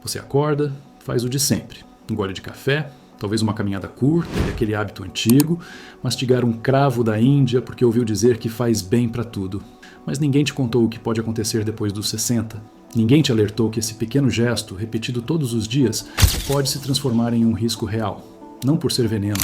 Você acorda, faz o de sempre. Um gole de café, talvez uma caminhada curta e aquele hábito antigo, mastigar um cravo da Índia porque ouviu dizer que faz bem para tudo. Mas ninguém te contou o que pode acontecer depois dos 60. Ninguém te alertou que esse pequeno gesto, repetido todos os dias, pode se transformar em um risco real. Não por ser veneno,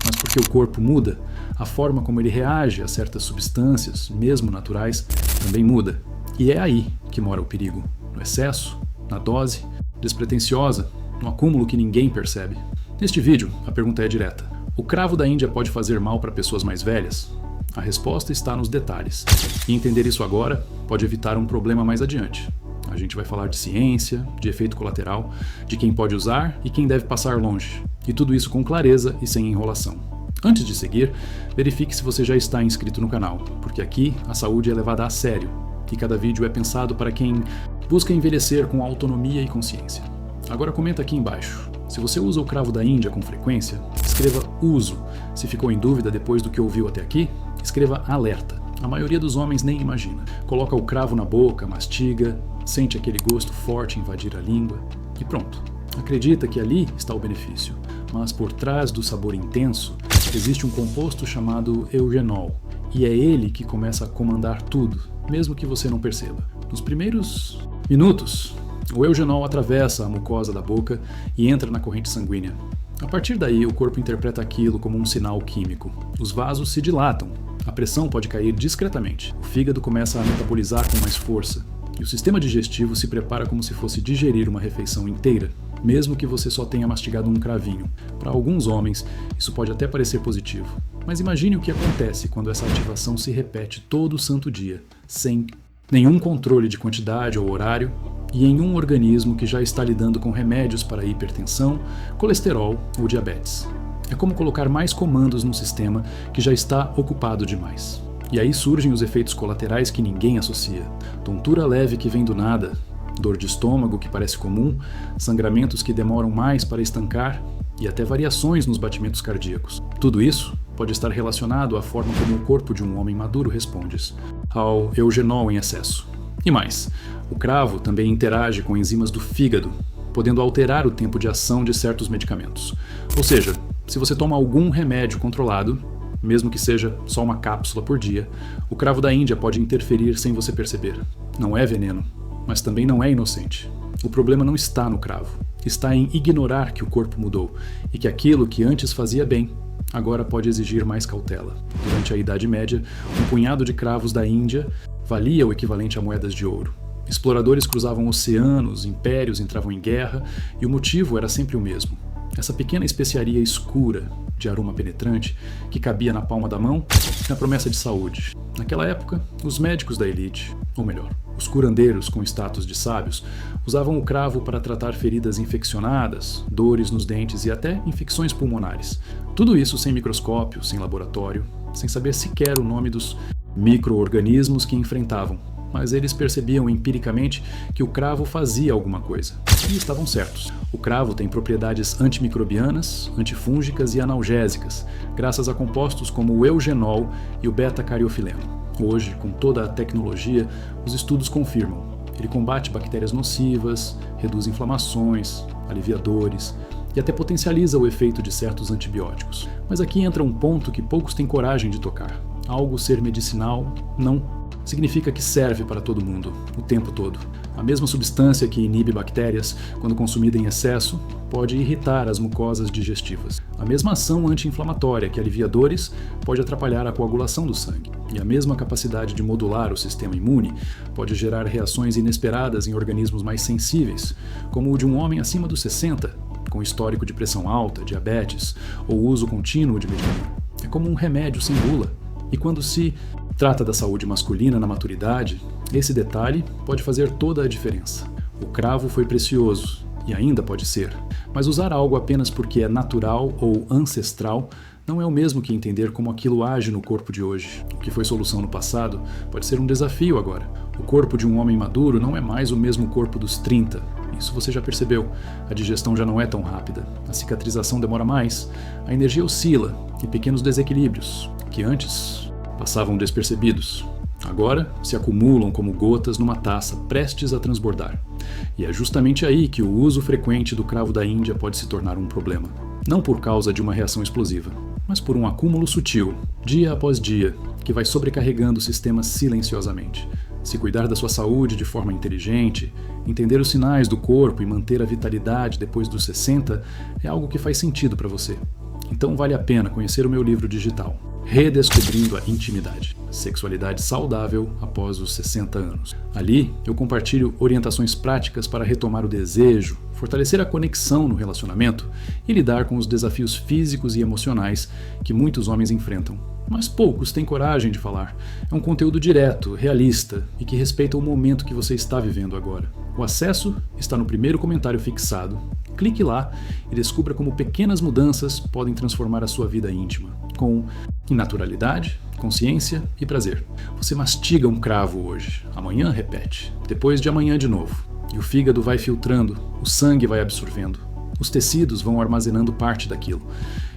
mas porque o corpo muda. A forma como ele reage a certas substâncias, mesmo naturais, também muda. E é aí que mora o perigo. No excesso, na dose, despretensiosa, no acúmulo que ninguém percebe. Neste vídeo, a pergunta é direta. O cravo da Índia pode fazer mal para pessoas mais velhas? A resposta está nos detalhes. E entender isso agora pode evitar um problema mais adiante. A gente vai falar de ciência, de efeito colateral, de quem pode usar e quem deve passar longe. E tudo isso com clareza e sem enrolação. Antes de seguir, verifique se você já está inscrito no canal, porque aqui a saúde é levada a sério e cada vídeo é pensado para quem busca envelhecer com autonomia e consciência. Agora comenta aqui embaixo. Se você usa o cravo da Índia com frequência, escreva uso. Se ficou em dúvida depois do que ouviu até aqui, escreva alerta. A maioria dos homens nem imagina. Coloca o cravo na boca, mastiga, sente aquele gosto forte invadir a língua e pronto. Acredita que ali está o benefício, mas por trás do sabor intenso existe um composto chamado eugenol e é ele que começa a comandar tudo, mesmo que você não perceba. Nos primeiros minutos, o eugenol atravessa a mucosa da boca e entra na corrente sanguínea. A partir daí, o corpo interpreta aquilo como um sinal químico. Os vasos se dilatam, a pressão pode cair discretamente, o fígado começa a metabolizar com mais força e o sistema digestivo se prepara como se fosse digerir uma refeição inteira, mesmo que você só tenha mastigado um cravinho. Para alguns homens, isso pode até parecer positivo, mas imagine o que acontece quando essa ativação se repete todo santo dia, sem nenhum controle de quantidade ou horário, e em um organismo que já está lidando com remédios para hipertensão, colesterol ou diabetes. É como colocar mais comandos num sistema que já está ocupado demais. E aí surgem os efeitos colaterais que ninguém associa. Tontura leve que vem do nada, dor de estômago que parece comum, sangramentos que demoram mais para estancar e até variações nos batimentos cardíacos. Tudo isso pode estar relacionado à forma como o corpo de um homem maduro responde ao eugenol em excesso. E mais, o cravo também interage com enzimas do fígado, podendo alterar o tempo de ação de certos medicamentos. Ou seja, se você toma algum remédio controlado, mesmo que seja só uma cápsula por dia, o cravo da Índia pode interferir sem você perceber. Não é veneno, mas também não é inocente. O problema não está no cravo, está em ignorar que o corpo mudou e que aquilo que antes fazia bem, agora pode exigir mais cautela. Durante a Idade Média, um punhado de cravos da Índia valia o equivalente a moedas de ouro. Exploradores cruzavam oceanos, impérios entravam em guerra e o motivo era sempre o mesmo. Essa pequena especiaria escura, de aroma penetrante, que cabia na palma da mão, na promessa de saúde. Naquela época, os médicos da elite, ou melhor, os curandeiros com status de sábios, usavam o cravo para tratar feridas infeccionadas, dores nos dentes e até infecções pulmonares. Tudo isso sem microscópio, sem laboratório, sem saber sequer o nome dos micro-organismos que enfrentavam. Mas eles percebiam empiricamente que o cravo fazia alguma coisa. E estavam certos. O cravo tem propriedades antimicrobianas, antifúngicas e analgésicas, graças a compostos como o eugenol e o beta-cariofileno. Hoje, com toda a tecnologia, os estudos confirmam. Ele combate bactérias nocivas, reduz inflamações, alivia dores e até potencializa o efeito de certos antibióticos. Mas aqui entra um ponto que poucos têm coragem de tocar. Algo ser medicinal não significa que serve para todo mundo, o tempo todo. A mesma substância que inibe bactérias, quando consumida em excesso, pode irritar as mucosas digestivas. A mesma ação anti-inflamatória que alivia dores pode atrapalhar a coagulação do sangue. E a mesma capacidade de modular o sistema imune pode gerar reações inesperadas em organismos mais sensíveis, como o de um homem acima dos 60, com histórico de pressão alta, diabetes ou uso contínuo de medicamento. É como um remédio sem bula. E quando se trata da saúde masculina na maturidade, esse detalhe pode fazer toda a diferença. O cravo foi precioso, e ainda pode ser, mas usar algo apenas porque é natural ou ancestral não é o mesmo que entender como aquilo age no corpo de hoje. O que foi solução no passado pode ser um desafio agora. O corpo de um homem maduro não é mais o mesmo corpo dos 30. Isso você já percebeu. A digestão já não é tão rápida. A cicatrização demora mais. A energia oscila e pequenos desequilíbrios, que antes passavam despercebidos. Agora se acumulam como gotas numa taça prestes a transbordar. E é justamente aí que o uso frequente do cravo da Índia pode se tornar um problema. Não por causa de uma reação explosiva, mas por um acúmulo sutil, dia após dia, que vai sobrecarregando o sistema silenciosamente. Se cuidar da sua saúde de forma inteligente, entender os sinais do corpo e manter a vitalidade depois dos 60 é algo que faz sentido para você. Então vale a pena conhecer o meu livro digital, Redescobrindo a Intimidade, Sexualidade Saudável após os 60 anos. Ali eu compartilho orientações práticas para retomar o desejo, fortalecer a conexão no relacionamento e lidar com os desafios físicos e emocionais que muitos homens enfrentam. Mas poucos têm coragem de falar. É um conteúdo direto, realista e que respeita o momento que você está vivendo agora. O acesso está no primeiro comentário fixado. Clique lá e descubra como pequenas mudanças podem transformar a sua vida íntima, com naturalidade, consciência e prazer. Você mastiga um cravo hoje, amanhã repete, depois de amanhã de novo. E o fígado vai filtrando, o sangue vai absorvendo, os tecidos vão armazenando parte daquilo.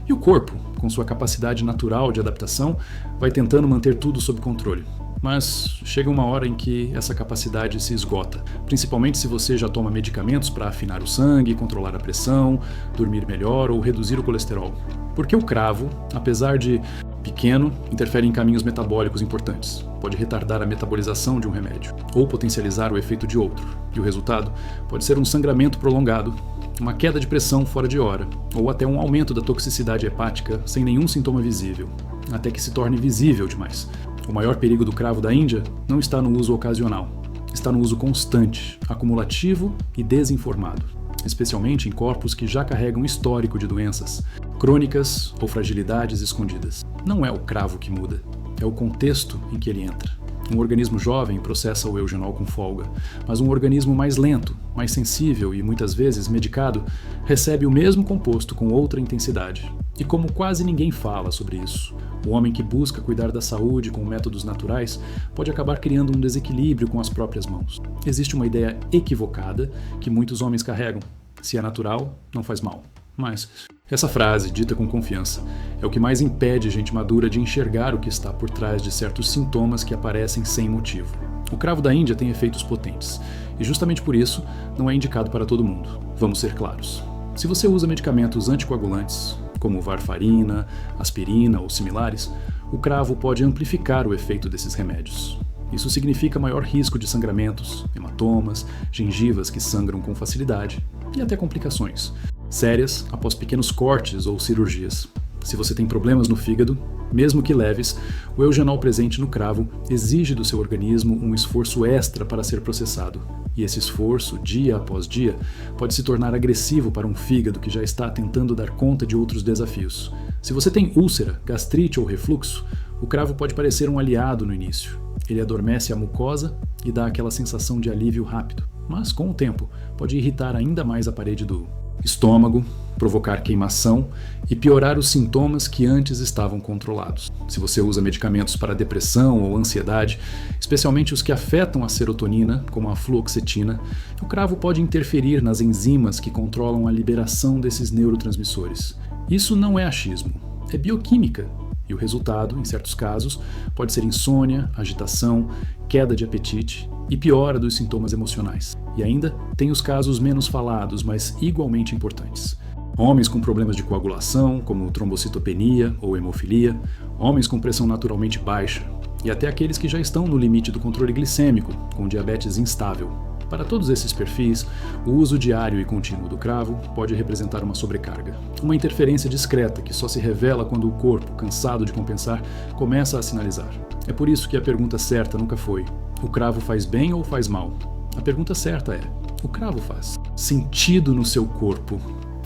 E o corpo, com sua capacidade natural de adaptação, vai tentando manter tudo sob controle. Mas chega uma hora em que essa capacidade se esgota, principalmente se você já toma medicamentos para afinar o sangue, controlar a pressão, dormir melhor ou reduzir o colesterol. Porque o cravo, apesar de pequeno, interfere em caminhos metabólicos importantes. Pode retardar a metabolização de um remédio, ou potencializar o efeito de outro. E o resultado pode ser um sangramento prolongado, uma queda de pressão fora de hora, ou até um aumento da toxicidade hepática sem nenhum sintoma visível, até que se torne visível demais. O maior perigo do cravo da Índia não está no uso ocasional, está no uso constante, acumulativo e desinformado, especialmente em corpos que já carregam histórico de doenças crônicas ou fragilidades escondidas. Não é o cravo que muda, é o contexto em que ele entra. Um organismo jovem processa o eugenol com folga, mas um organismo mais lento, mais sensível e muitas vezes medicado recebe o mesmo composto com outra intensidade. E como quase ninguém fala sobre isso, o homem que busca cuidar da saúde com métodos naturais pode acabar criando um desequilíbrio com as próprias mãos. Existe uma ideia equivocada que muitos homens carregam: se é natural, não faz mal. Mas essa frase, dita com confiança, é o que mais impede gente madura de enxergar o que está por trás de certos sintomas que aparecem sem motivo. O cravo da Índia tem efeitos potentes, e justamente por isso não é indicado para todo mundo. Vamos ser claros. Se você usa medicamentos anticoagulantes, como varfarina, aspirina ou similares, o cravo pode amplificar o efeito desses remédios. Isso significa maior risco de sangramentos, hematomas, gengivas que sangram com facilidade e até complicações sérias após pequenos cortes ou cirurgias. Se você tem problemas no fígado, mesmo que leves, o eugenol presente no cravo exige do seu organismo um esforço extra para ser processado. E esse esforço, dia após dia, pode se tornar agressivo para um fígado que já está tentando dar conta de outros desafios. Se você tem úlcera, gastrite ou refluxo, o cravo pode parecer um aliado no início. Ele adormece a mucosa e dá aquela sensação de alívio rápido, mas com o tempo pode irritar ainda mais a parede do estômago, provocar queimação e piorar os sintomas que antes estavam controlados. Se você usa medicamentos para depressão ou ansiedade, especialmente os que afetam a serotonina, como a fluoxetina, o cravo pode interferir nas enzimas que controlam a liberação desses neurotransmissores. Isso não é achismo, é bioquímica. E o resultado, em certos casos, pode ser insônia, agitação, queda de apetite e piora dos sintomas emocionais. E ainda tem os casos menos falados, mas igualmente importantes. Homens com problemas de coagulação, como trombocitopenia ou hemofilia, homens com pressão naturalmente baixa, e até aqueles que já estão no limite do controle glicêmico, com diabetes instável. Para todos esses perfis, o uso diário e contínuo do cravo pode representar uma sobrecarga, uma interferência discreta que só se revela quando o corpo, cansado de compensar, começa a sinalizar. É por isso que a pergunta certa nunca foi: o cravo faz bem ou faz mal? A pergunta certa é: o cravo faz sentido no seu corpo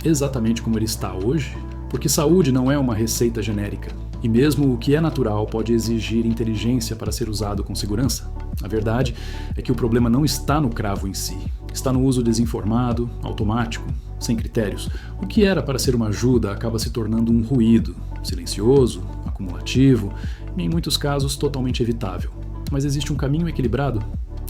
exatamente como ele está hoje? Porque saúde não é uma receita genérica. E mesmo o que é natural pode exigir inteligência para ser usado com segurança. A verdade é que o problema não está no cravo em si. Está no uso desinformado, automático, sem critérios. O que era para ser uma ajuda acaba se tornando um ruído, silencioso, acumulativo e, em muitos casos, totalmente evitável. Mas existe um caminho equilibrado?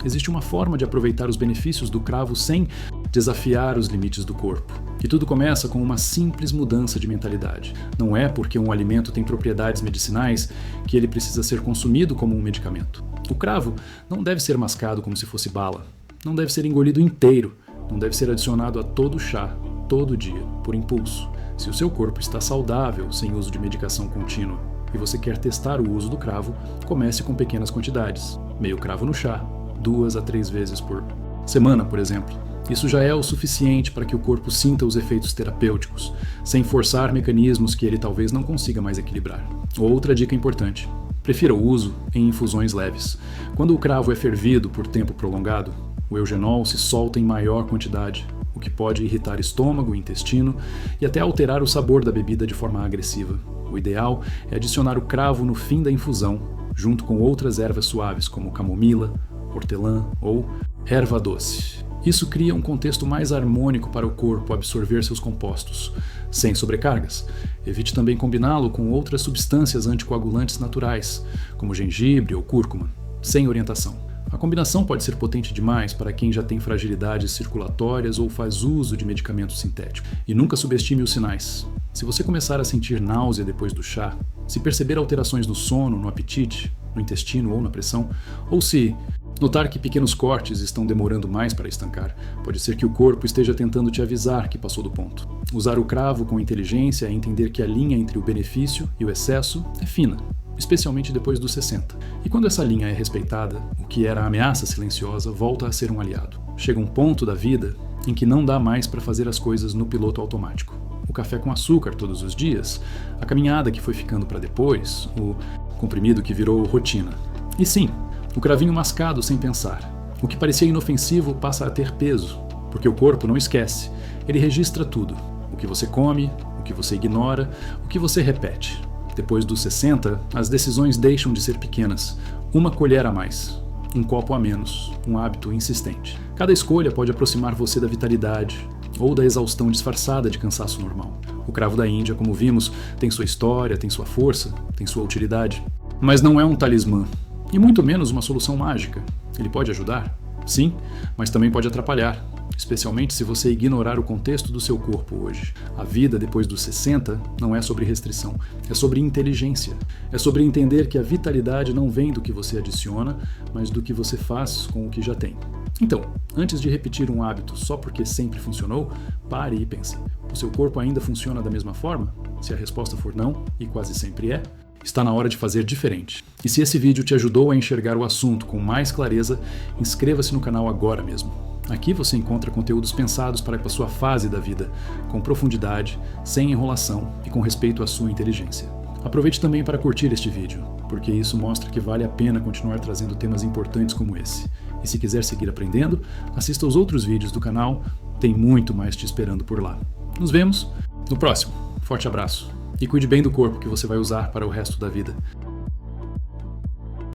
Existe uma forma de aproveitar os benefícios do cravo sem desafiar os limites do corpo. E tudo começa com uma simples mudança de mentalidade. Não é porque um alimento tem propriedades medicinais que ele precisa ser consumido como um medicamento. O cravo não deve ser mascado como se fosse bala. Não deve ser engolido inteiro. Não deve ser adicionado a todo chá, todo dia, por impulso. Se o seu corpo está saudável sem uso de medicação contínua e você quer testar o uso do cravo, comece com pequenas quantidades. Meio cravo no chá, 2 a 3 vezes por semana, por exemplo. Isso já é o suficiente para que o corpo sinta os efeitos terapêuticos, sem forçar mecanismos que ele talvez não consiga mais equilibrar. Outra dica importante: prefira o uso em infusões leves. Quando o cravo é fervido por tempo prolongado, o eugenol se solta em maior quantidade, o que pode irritar estômago e intestino e até alterar o sabor da bebida de forma agressiva. O ideal é adicionar o cravo no fim da infusão, junto com outras ervas suaves como camomila, hortelã ou erva doce. Isso cria um contexto mais harmônico para o corpo absorver seus compostos, sem sobrecargas. Evite também combiná-lo com outras substâncias anticoagulantes naturais, como gengibre ou cúrcuma, sem orientação. A combinação pode ser potente demais para quem já tem fragilidades circulatórias ou faz uso de medicamentos sintéticos. E nunca subestime os sinais. Se você começar a sentir náusea depois do chá, se perceber alterações no sono, no apetite, no intestino ou na pressão, ou se notar que pequenos cortes estão demorando mais para estancar, pode ser que o corpo esteja tentando te avisar que passou do ponto. Usar o cravo com inteligência é entender que a linha entre o benefício e o excesso é fina, especialmente depois dos 60. E quando essa linha é respeitada, o que era a ameaça silenciosa volta a ser um aliado. Chega um ponto da vida em que não dá mais para fazer as coisas no piloto automático. O café com açúcar todos os dias, a caminhada que foi ficando para depois, o comprimido que virou rotina. E sim, o cravinho mascado sem pensar. O que parecia inofensivo passa a ter peso, porque o corpo não esquece. Ele registra tudo. O que você come, o que você ignora, o que você repete. Depois dos 60, as decisões deixam de ser pequenas. Uma colher a mais, um copo a menos, um hábito insistente. Cada escolha pode aproximar você da vitalidade ou da exaustão disfarçada de cansaço normal. O cravo da Índia, como vimos, tem sua história, tem sua força, tem sua utilidade. Mas não é um talismã. E muito menos uma solução mágica. Ele pode ajudar? Sim, mas também pode atrapalhar, especialmente se você ignorar o contexto do seu corpo hoje. A vida depois dos 60 não é sobre restrição, é sobre inteligência. É sobre entender que a vitalidade não vem do que você adiciona, mas do que você faz com o que já tem. Então, antes de repetir um hábito só porque sempre funcionou, pare e pense. O seu corpo ainda funciona da mesma forma? Se a resposta for não, e quase sempre é, está na hora de fazer diferente. E se esse vídeo te ajudou a enxergar o assunto com mais clareza, inscreva-se no canal agora mesmo. Aqui você encontra conteúdos pensados para a sua fase da vida, com profundidade, sem enrolação e com respeito à sua inteligência. Aproveite também para curtir este vídeo, porque isso mostra que vale a pena continuar trazendo temas importantes como esse. E se quiser seguir aprendendo, assista aos outros vídeos do canal, tem muito mais te esperando por lá. Nos vemos no próximo. Forte abraço. E cuide bem do corpo que você vai usar para o resto da vida.